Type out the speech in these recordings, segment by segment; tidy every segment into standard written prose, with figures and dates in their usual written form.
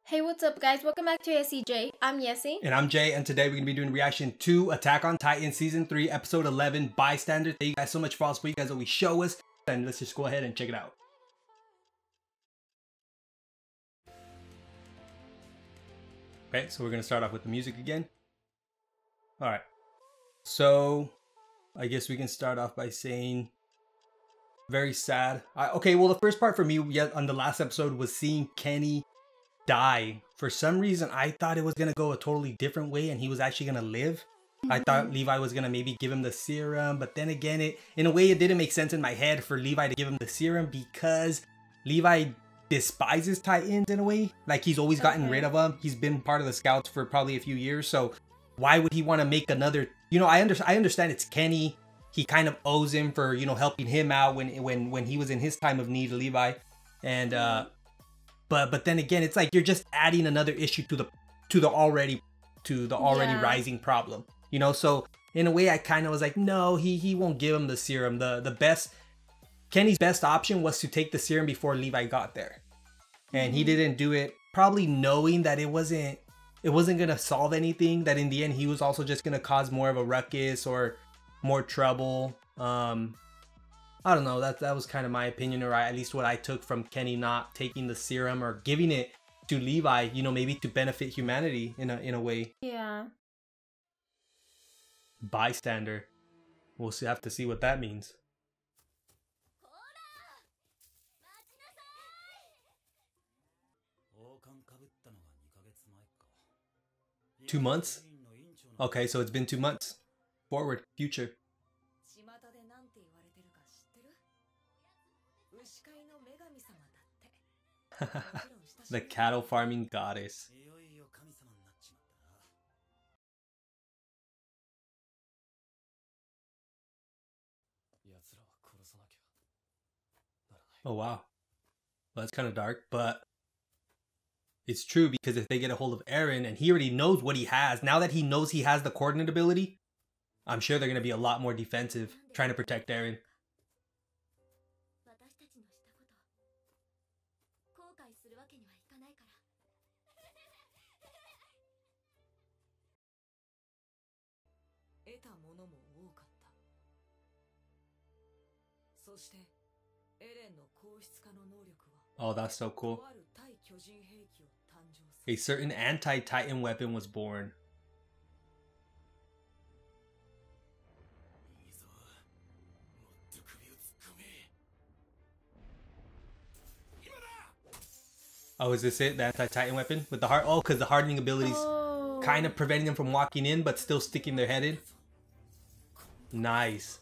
Hey, what's up guys? Welcome back to YesiJai. I'm Yesi. And I'm Jay, and today we're going to be doing reaction to Attack on Titan Season 3, Episode 11, Bystander. Thank you guys so much for all the support you guys always show us, and let's just go ahead and check it out. Okay, so we're going to start off with the music again. Alright, so I guess we can start off by saying very sad. Okay, well the first part for me on the last episode was seeing Kenny die. For some reason I thought it was gonna go a totally different way and he was actually gonna live. I thought Levi was gonna maybe give him the serum, but then again, in a way it didn't make sense in my head for Levi to give him the serum because Levi despises Titans in a way. Like, he's always gotten rid of them. He's been part of the scouts for probably a few years, so why would he want to make another, you know, I understand it's Kenny. He kind of owes him for, you know, helping him out when he was in his time of need, Levi. And but then again, it's like you're just adding another issue to the already rising problem, you know. So in a way I kind of was like, no, he won't give him the serum. Kenny's best option was to take the serum before Levi got there, and he didn't do it, probably knowing that it wasn't gonna solve anything, that in the end he was also just gonna cause more of a ruckus or more trouble. I don't know, that was kind of my opinion, or at least what I took from Kenny not taking the serum or giving it to Levi, you know, maybe to benefit humanity in a way. Yeah. Bystander. We'll have to see what that means. Two months? Okay, so it's been 2 months. Forward, future. The cattle farming goddess. Oh wow. Well, that's kind of dark, but it's true, because if they get a hold of Eren and he already knows what he has, now that he knows he has the coordinate ability, I'm sure they're going to be a lot more defensive, trying to protect Eren. Oh, that's so cool. A certain anti-Titan weapon was born. Oh, is this it? The anti-Titan weapon? With the heart? Oh, because the hardening abilities kind of preventing them from walking in, but still sticking their head in. Nice.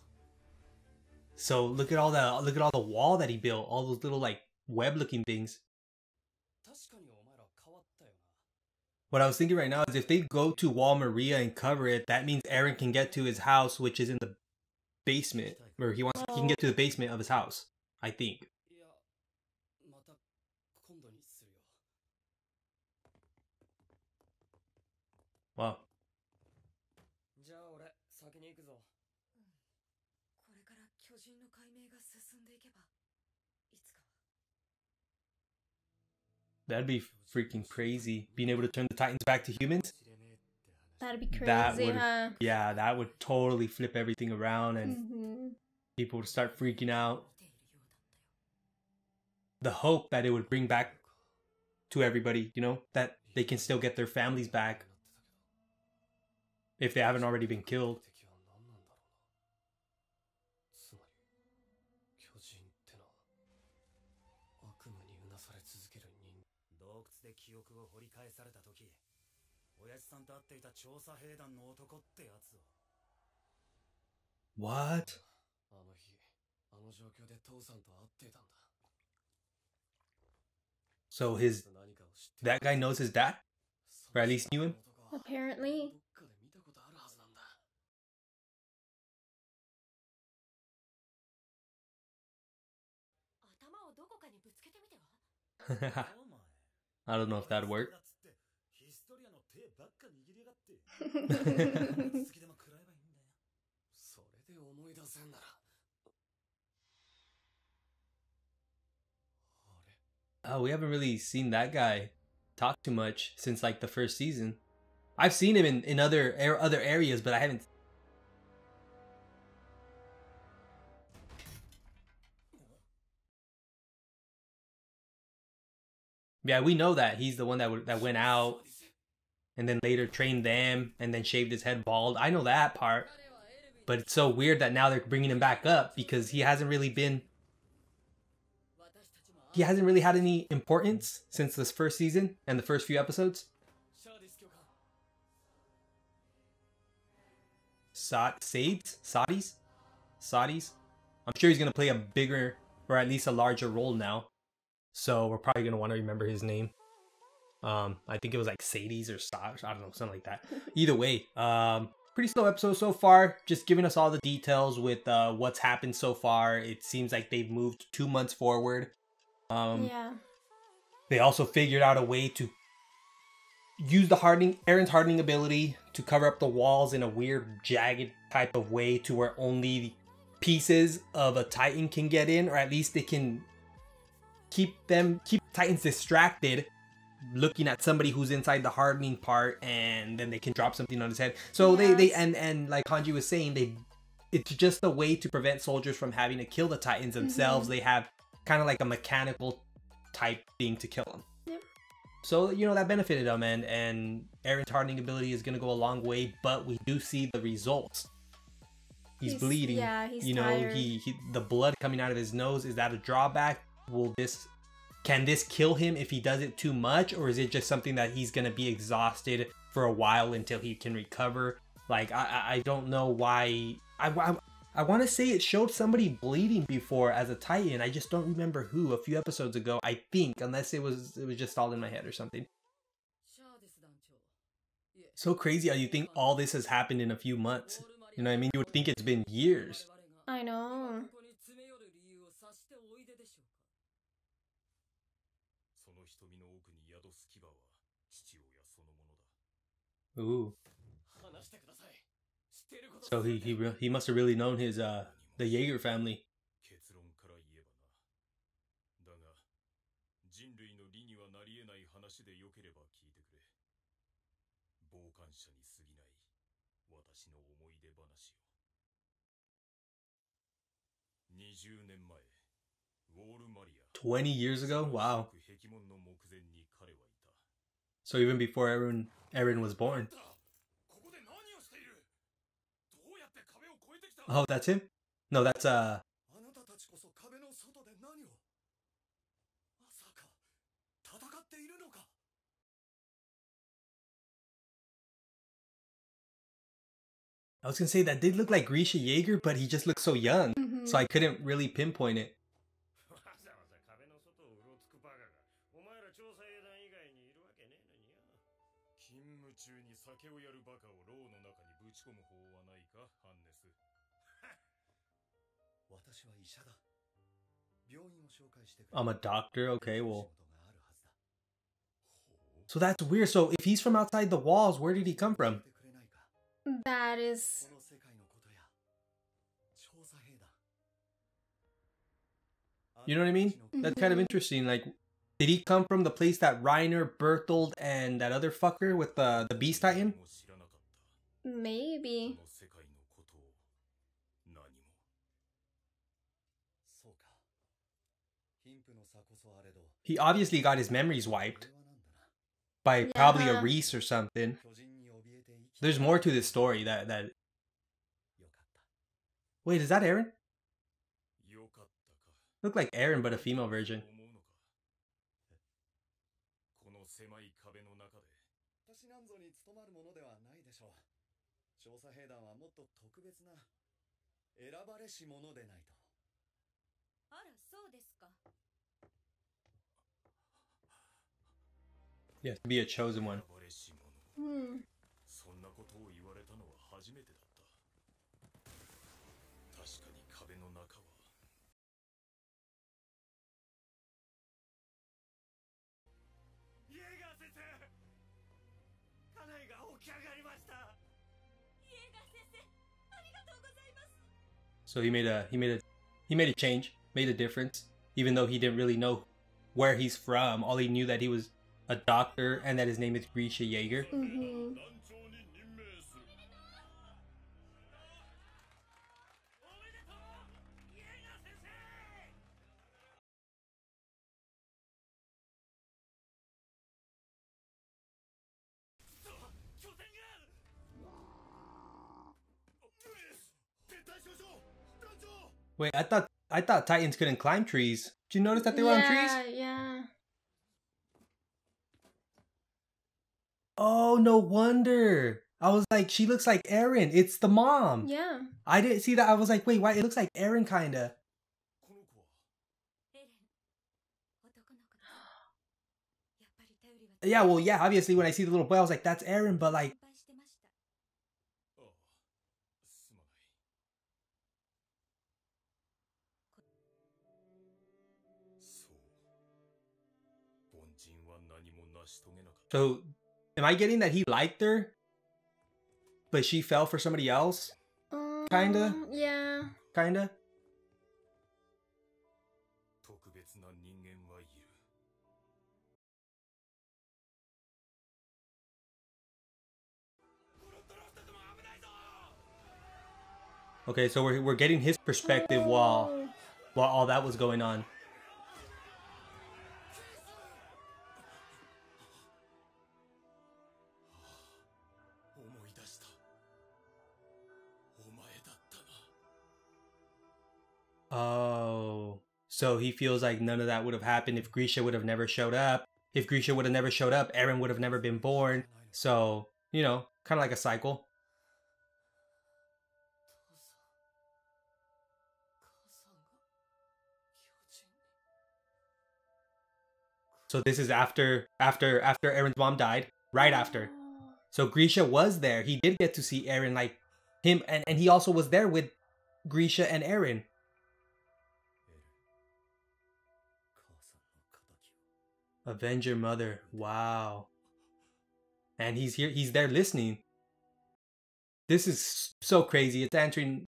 So look at all the wall that he built. All those little like web-looking things. What I was thinking right now is if they go to Wall Maria and cover it, that means Eren can get to his house, which is in the basement, or he can get to the basement of his house, I think. Wow. That'd be freaking crazy, being able to turn the Titans back to humans. That'd be crazy, huh? Yeah, that would totally flip everything around, and people would start freaking out. The hope that it would bring back to everybody, you know, that they can still get their families back if they haven't already been killed. What? So that guy knows his dad? Or at least knew him? Apparently. I don't know if that'd work. Oh, we haven't really seen that guy talked too much since like the first season. I've seen him in other areas, but I haven't. Yeah, we know that he's the one that went out and then later trained them and then shaved his head bald. I know that part. But it's so weird that now they're bringing him back up because he hasn't really had any importance since this first season and the first few episodes. Saudis? I'm sure he's going to play a bigger or at least a larger role now. So we're probably going to want to remember his name. I think it was like Sadie's or Saj, I don't know, something like that. Either way, pretty slow episode so far. Just giving us all the details with what's happened so far. It seems like they've moved 2 months forward. Yeah. They also figured out a way to use Aaron's hardening ability to cover up the walls in a weird jagged type of way to where only pieces of a Titan can get in, or at least they can keep Titans distracted looking at somebody who's inside the hardening part, and then they can drop something on his head. So yes. they and like Hanji was saying, it's just a way to prevent soldiers from having to kill the Titans themselves. They have kind of like a mechanical type thing to kill them. Yep. So, you know, that benefited them, and Aaron's hardening ability is going to go a long way, but we do see the results. He's bleeding. Yeah, he's tired. He the blood coming out of his nose. Is that a drawback? Can this kill him if he does it too much, or is it just something that he's going to be exhausted for a while until he can recover? Like, I don't know why. I want to say it showed somebody bleeding before as a Titan. I just don't remember who. A few episodes ago, I think, unless it was just all in my head or something. So crazy how you think all this has happened in a few months. You know what I mean? You would think it's been years. I know. Ooh. So he must have really known his the Jaeger family. $20 years ago? Wow. So even before Aaron was born. Oh, that's him? No, that's I was gonna say that did look like Grisha Jaeger, but he just looks so young, so I couldn't really pinpoint it. I'm a doctor? Okay, well. So that's weird. So if he's from outside the walls, where did he come from? That is... You know what I mean? That's kind of interesting. Like, did he come from the place that Reiner, Berthold, and that other fucker with the Beast Titan? Maybe. He obviously got his memories wiped by probably a Reese or something. There's more to this story that... Wait, is that Aaron? Look like Aaron, but a female version. Yeah, to be a chosen one. So he made a change, made a difference, even though he didn't really know where he's from. All he knew that he was a doctor, and that his name is Grisha Jaeger. Mm-hmm. Wait, I thought Titans couldn't climb trees. Did you notice that they were on trees? Yeah. Oh, no wonder. I was like, she looks like Eren. It's the mom. Yeah. I didn't see that. I was like, wait, why? It looks like Eren, kinda. Yeah, well, yeah, obviously when I see the little boy, I was like, that's Eren, but like... So, am I getting that he liked her, but she fell for somebody else? Kinda? Yeah. Kinda? Okay, so we're getting his perspective while all that was going on. Oh, so he feels like none of that would have happened if Grisha would have never showed up. If Grisha would have never showed up, Eren would have never been born. So, you know, kind of like a cycle. So this is after Eren's mom died, right after. So Grisha was there. He did get to see Eren, like him, and he also was there with Grisha and Eren. Avenger mother. Wow. And he's here, he's there listening. This is so crazy. It's answering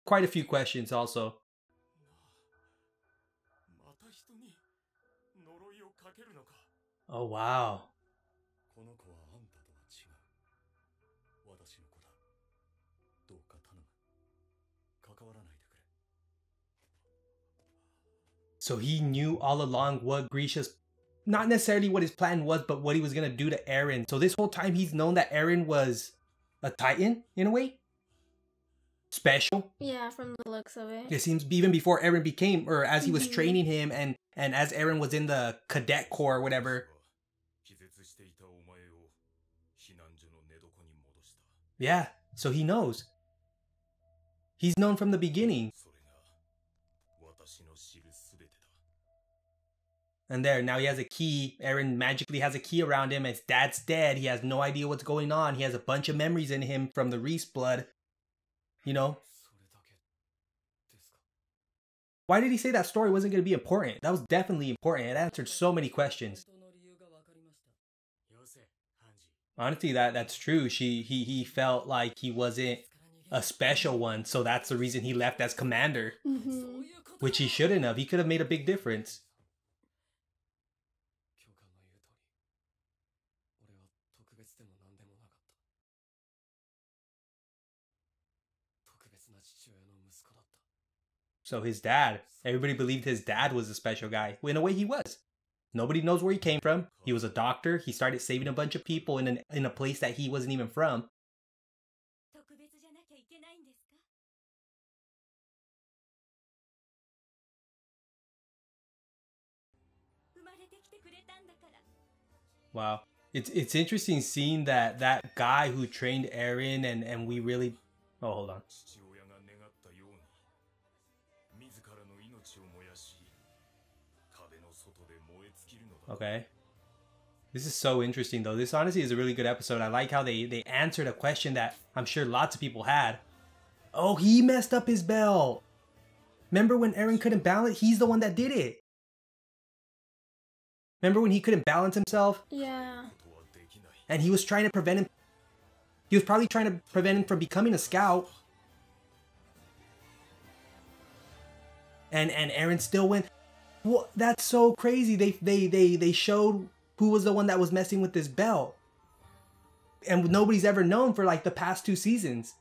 quite a few questions also. Oh, wow. So he knew all along what Grisha's, not necessarily what his plan was, but what he was going to do to Eren. So this whole time he's known that Eren was a Titan, in a way. Special. Yeah, from the looks of it. It seems even before Eren became, or as he was training him, and as Eren was in the cadet corps or whatever. Yeah, so he knows. He's known from the beginning. And there, now he has a key. Eren magically has a key around him. His dad's dead. He has no idea what's going on. He has a bunch of memories in him from the Reese blood. You know? Why did he say that story wasn't going to be important? That was definitely important. It answered so many questions. Honestly, that's true. He felt like he wasn't a special one. So that's the reason he left as commander. Which he shouldn't have. He could have made a big difference. So his dad, everybody believed his dad was a special guy. Well, in a way he was. Nobody knows where he came from. He was a doctor. He started saving a bunch of people in a place that he wasn't even from. Wow. It's interesting seeing that guy who trained Eren and we really... Oh, hold on. Okay. This is so interesting though. This honestly is a really good episode. I like how they answered a question that I'm sure lots of people had. Oh, he messed up his belt. Remember when Eren couldn't balance? He's the one that did it. Remember when he couldn't balance himself? Yeah. And he was trying to prevent him. He was probably trying to prevent him from becoming a scout. And Eren still went. Well, that's so crazy. They showed who was the one that was messing with this belt. And nobody's ever known for like the past 2 seasons.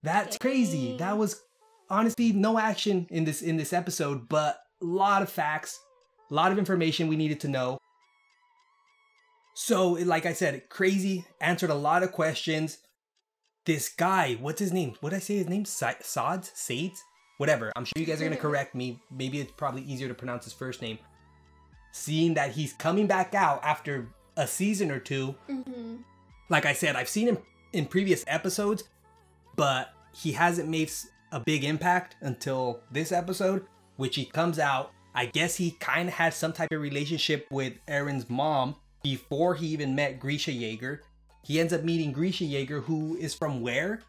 That's crazy. That was honestly no action in this episode, but a lot of facts, a lot of information we needed to know. So, like I said, crazy, answered a lot of questions. This guy, what's his name? What did I say his name? Sades? Whatever. I'm sure you guys are going to correct me. Maybe it's probably easier to pronounce his first name. Seeing that he's coming back out after a season or 2. Mm-hmm. Like I said, I've seen him in previous episodes, but he hasn't made a big impact until this episode, which he comes out. I guess he kind of had some type of relationship with Erin's mom before he even met Grisha Yeager. He ends up meeting Grisha Yeager, who is from where?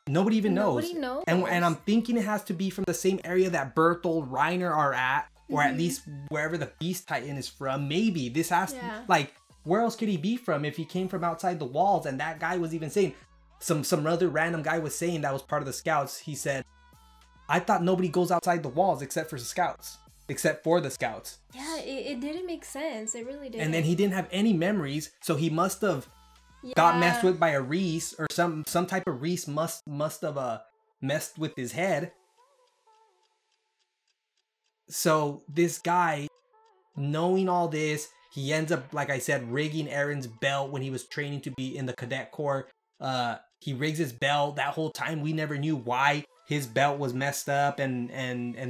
Nobody even knows. Nobody knows. And I'm thinking it has to be from the same area that Berthold, Reiner are at, or at least wherever the Beast Titan is from. Maybe this has to, like, where else could he be from if he came from outside the walls? And that guy was even saying, some other random guy was saying that was part of the scouts. He said, I thought nobody goes outside the walls except for the scouts. Yeah, it didn't make sense. It really didn't. And then he didn't have any memories, so he must have got messed with by a Reese, or some type of Reese must have messed with his head. So this guy, knowing all this, he ends up, like I said, rigging Erin's belt when he was training to be in the cadet corps. He rigs his belt. That whole time we never knew why his belt was messed up and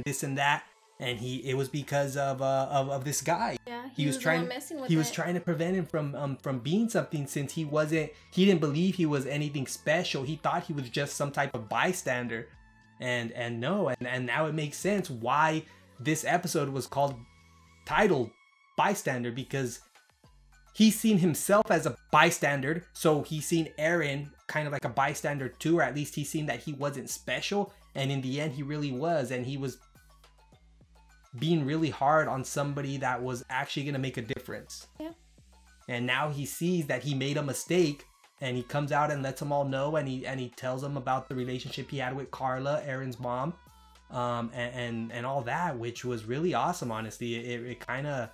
this and that. And it was because of this guy. Yeah, he was trying to prevent him from being something, since he didn't believe he was anything special. He thought he was just some type of bystander. And now it makes sense why this episode was titled Bystander, because he's seen himself as a bystander, so he's seen Erin kind of like a bystander too, or at least he's seen that he wasn't special, and in the end he really was, and he was being really hard on somebody that was actually going to make a difference. Yeah. And now he sees that he made a mistake, and he comes out and lets them all know, and he tells them about the relationship he had with Carla, Erin's mom, and all that, which was really awesome. Honestly, it kind of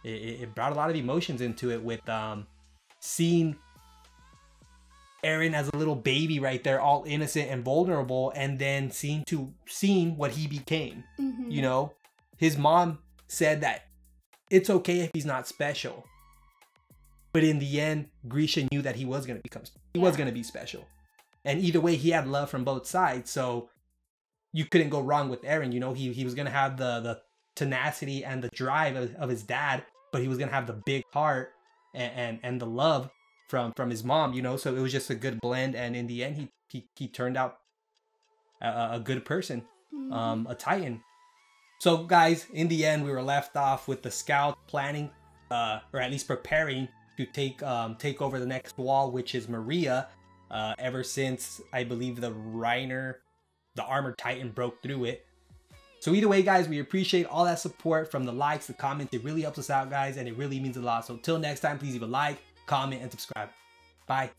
it brought a lot of emotions into it, with seeing Erin as a little baby right there, all innocent and vulnerable, and then seeing what he became. You know, his mom said that it's okay if he's not special, but in the end, Grisha knew that he was going to be special, and either way, he had love from both sides. So you couldn't go wrong with Erin. You know, he was going to have the tenacity and the drive of his dad, but he was going to have the big heart and the love from his mom, you know. So it was just a good blend, and in the end he turned out a good person, a Titan. So guys, in the end we were left off with the scout planning, or at least preparing to take over the next wall, which is Maria, ever since I believe the armored Titan broke through it. So either way, guys, we appreciate all that support, from the likes, the comments. It really helps us out, guys, and it really means a lot. So till next time, please leave a like, comment, and subscribe. Bye.